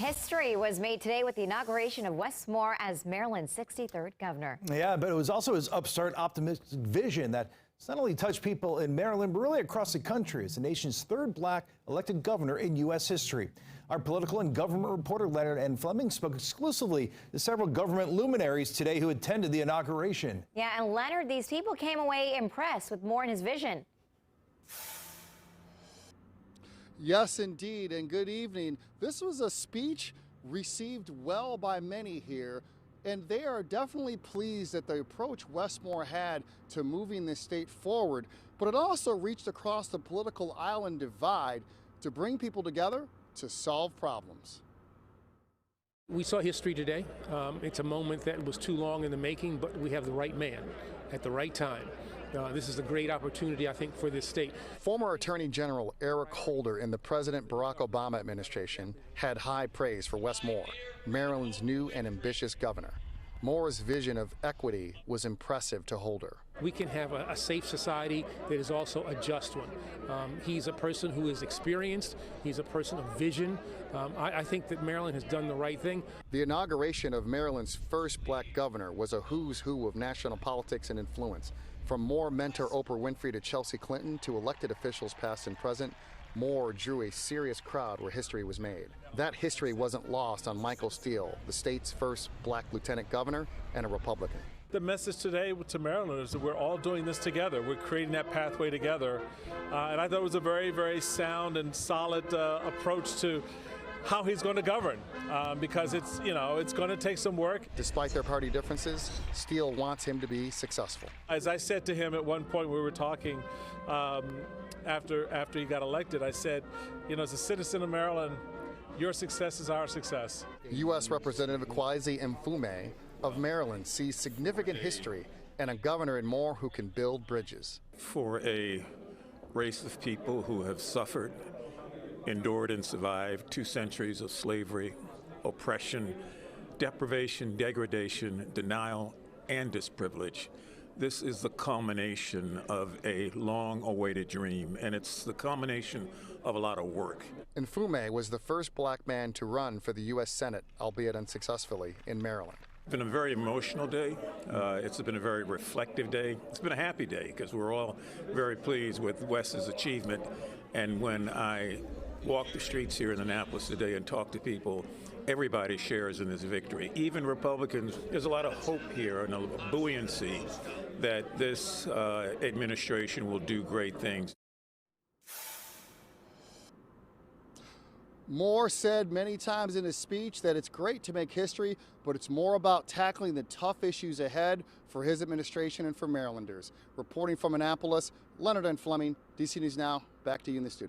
History was made today with the inauguration of Wes Moore as Maryland's 63rd governor. Yeah, but it was also his upstart, optimistic vision that not only touched people in Maryland, but really across the country as the nation's third black elected governor in U.S. history. Our political and government reporter Leonard N. Fleming spoke exclusively to several government luminaries today who attended the inauguration. Yeah, and Leonard, these people came away impressed with Moore and his vision. Yes, indeed, and good evening. This was a speech received well by many here, and they are definitely pleased at the approach Wes Moore had to moving the state forward, but it also reached across the political island divide to bring people together to solve problems. We saw history today. It's a moment that was too long in the making, but we have the right man at the right time. This is a great opportunity, I think, for this state. Former Attorney General Eric Holder in the President Barack Obama administration had high praise for Wes Moore, Maryland's new and ambitious governor. Moore's vision of equity was impressive to Holder. We can have a safe society that is also a just one. He's a person who is experienced. He's a person of vision. I think that Maryland has done the right thing. The inauguration of Maryland's first black governor was a who's who of national politics and influence. From Moore mentor Oprah Winfrey to Chelsea Clinton to elected officials past and present, Moore drew a serious crowd where history was made. That history wasn't lost on Michael Steele, the state's first black lieutenant governor and a Republican. The message today to Maryland is that we're all doing this together. We're creating that pathway together. And I thought it was a very, very sound and solid approach to how he's going to govern, because it's going to take some work. Despite their party differences, Steele wants him to be successful. As I said to him at one point, we were talking after he got elected, I said, as a citizen of Maryland, your success is our success. U.S. Representative Kwesi Mfume of Maryland sees significant history and a governor in Moore who can build bridges. For a race of people who have suffered, endured and survived 2 centuries of slavery, oppression, deprivation, degradation, denial, and disprivilege. This is the culmination of a long-awaited dream, and it's the culmination of a lot of work. Mfume was the first black man to run for the U.S. Senate, albeit unsuccessfully, in Maryland. It's been a very emotional day. It's been a very reflective day. It's been a happy day because we're all very pleased with Wes's achievement. And when I walk the streets here in Annapolis today and talk to people, everybody shares in this victory. Even Republicans, there's a lot of hope here and a buoyancy that this administration will do great things. Moore said many times in his speech that it's great to make history, but it's more about tackling the tough issues ahead for his administration and for Marylanders. Reporting from Annapolis, Leonard N. Fleming, DC News Now, back to you in the studio.